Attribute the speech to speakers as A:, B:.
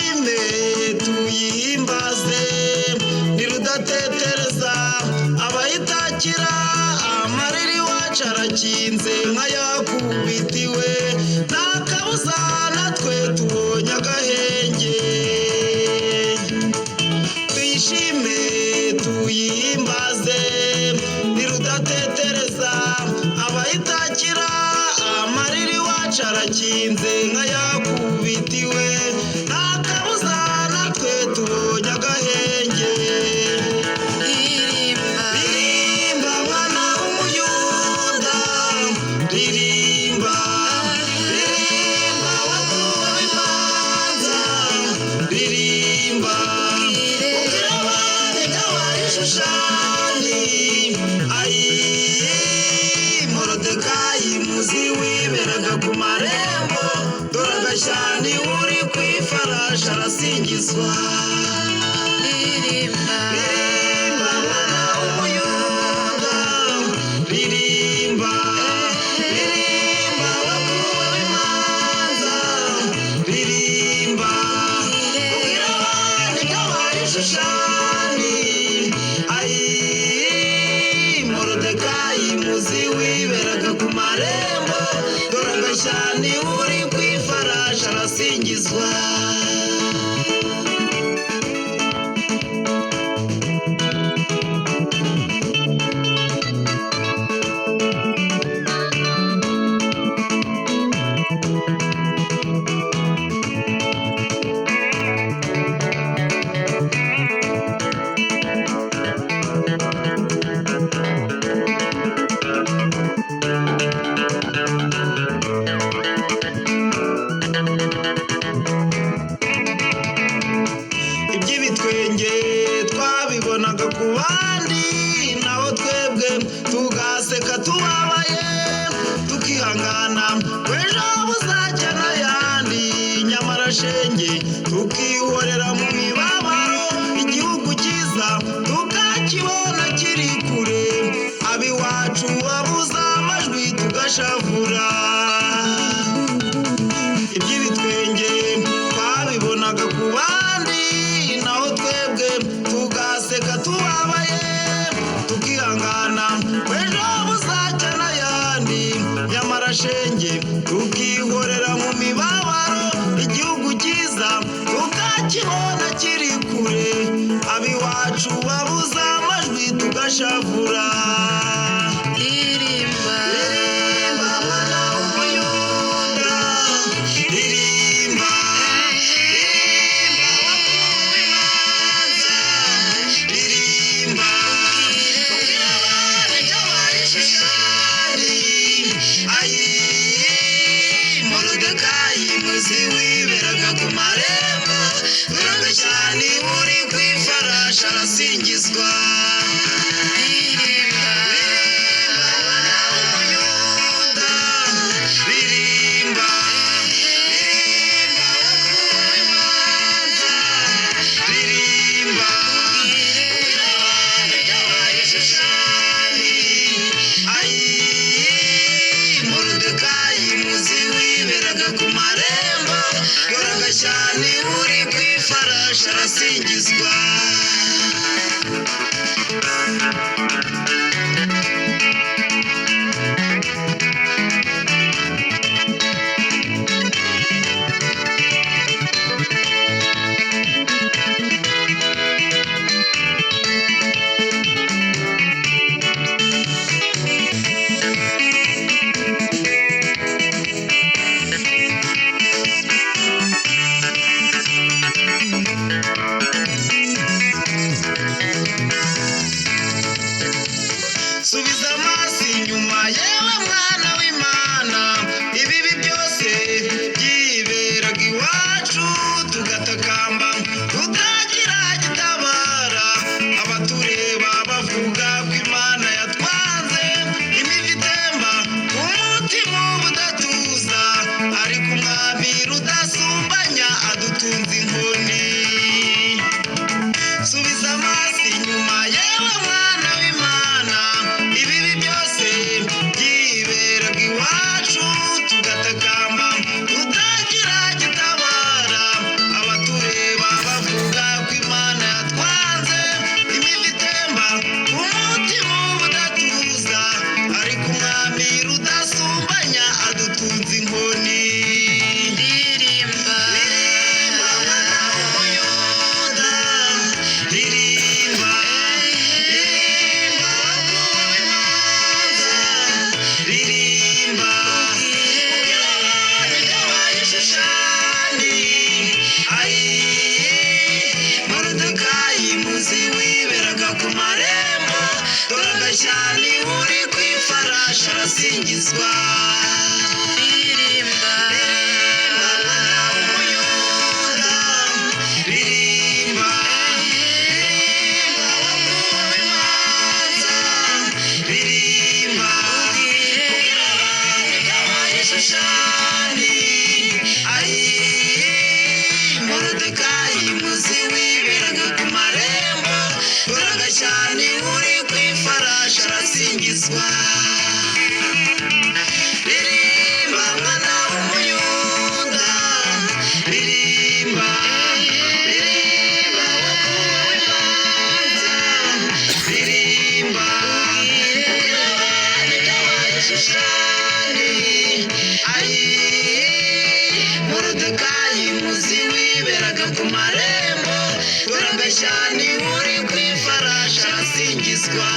A: tuyishime tuyihimbaze nirudatetereza abayitakira amariri wacu arakinze nk'ayakubitiwe nta kabuza natwe tubonye agahenge tuyishime tuyihimbaze nirudatetereza abayitakira amariri wacu arakinze nk'ayakubitiwe nta kabuza natwe tubonye agahenge ririmba mwana w'umuyuda ririmba ririmba wakuwe imanza ririmba ubwira abandi ngawari Shushani Morodekayi muzi wiberaga ku marembo dore agashyani uri ku ifarashi arasingizwa ririmba ririmba mwana w'umuyuda ririmba ririmba wakuwe imanza ririmba ubwira abandi ngawari Shushani Morodekayi muzi wiberaga ku marembo dore agashyani uri ku ifarashi arasingizwa iby'ibitwenge twabibonaga ku bandi naho twebwe tugaseka tubabaye tukihangana ejo buzacya n'ayandi nyamara shenge tukihorera mu mibabaro igihugu cyiza tukakibona kiri kure abiwacu babuza amajwi tugashavura iby'ibitwenge twabibonaga ku bandi naho twebwe tugaseka tubabaye tukihangana ejo buzacya n'ayandi nyamara shenge tukihorera mu mibabaro igihugu cyiza tukakibona kiri kure abiwacu babuza amajwi tugashavura ririmba ririmba mwana w'umuyuda ririmba ririmba wakuwe imanza ririmba ubwira abandi ngawari Shushani Morodekayi muzi wiberaga ku marembo dore agashyani uri ku ifarashi arasingizwa ririmba ririmba mwana w'umuyuda ririmba ririmba wakuwe imanza ririmba ubwira abandi ngawari Shushani Morodekayi muzi wiberaga ku marembo dore agashyani uri ku ifarashi arasingizwa subiza amaso inyuma yewe mwana w'Imana ibibi byose byiberaga iwacu tugatakamba tutagira gitabara abatureba bavuga ko Imana yatwanze imivu itemba umutima ubudatuza ariko umwami rudasumbanya adutunze inkoni subiza amaso inyuma yewe mwana w'Imana ibibi byose byiberaga iwacu tugatakamba tutagira gitabara abatureba cyane uri ku ifarashi arasingizwa
B: ririmba
A: mwana w'umuyuda ririmba ririmba Shushani ayi Moridekayi muzi wiberaga ku marembo uraga cyane uri ku ifarashi arasingizwa ririmba mwana w'umuyuda ririmba ririmba wakuwe w'imanza ririmba Shushani ayi Moridekayi muzi wiberaga ku marembo uraga cyane uri ku ifarashi arasingizwa